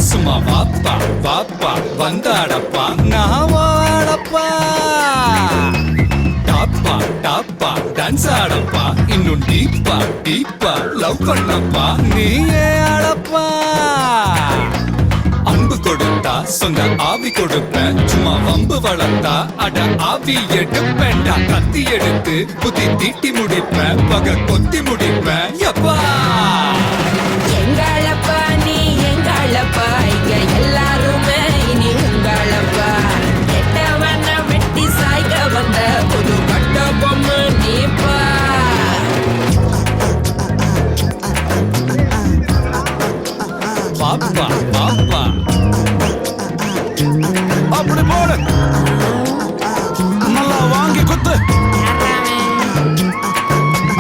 சும்மா வாப்பா வாப்பா வந்தாடப்பா நான் வாடப்பா டாப்பா டாப்பா டான்ஸ் ஆடப்பா இன்னும் டீப்பா டீப்பா லவ் பண்ணப்பா நீயே ஆடப்பா அன்பு கொடுத்தா சொந்த ஆவி கொடுப்பேன் சும்மா வம்பு வளர்த்தா அட ஆவி எடுப்பேன்டா கத்தி எடுத்து புத்தி தீட்டி முடிப்பேன் பக கொத்தி முடிப்பேன் எப்பா எங்களப்பா நீ எங்களப்பா இங்க எல்லாருமே இனி உங்களப்பா கெட்டவன வெட்டி சாய்க்க வந்த புது கட்ட பொம்மை நீப்பா பாப்பா பாப்பா அப்படி போடு நல்லா வாங்கி குத்து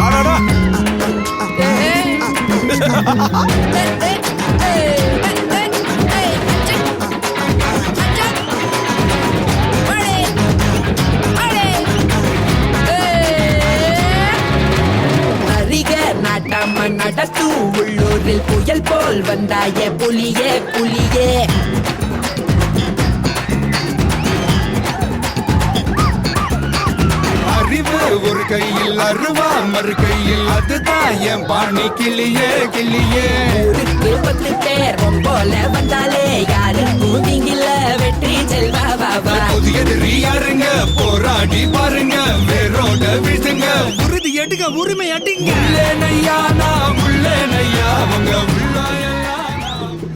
அடடா நாட்டாம நடத்து உள்ளூரில் புயல் போல் வந்தாயே புலியே புலியே அறிவு ஒரு கையில் அருவா மறு கையில் அதுதான் என் பாணி கிளியே கிளியே ஊருக்கு 10 பேர் போல வந்தாலே யாருக்கும் நீங்கில வெற்றி செல்வா பாபா புதிய யாருங்க போராடி பாருங்க வேரோட வீசுங்க உறுதி எடுங்க உரிமை அடிங்க நையா நான்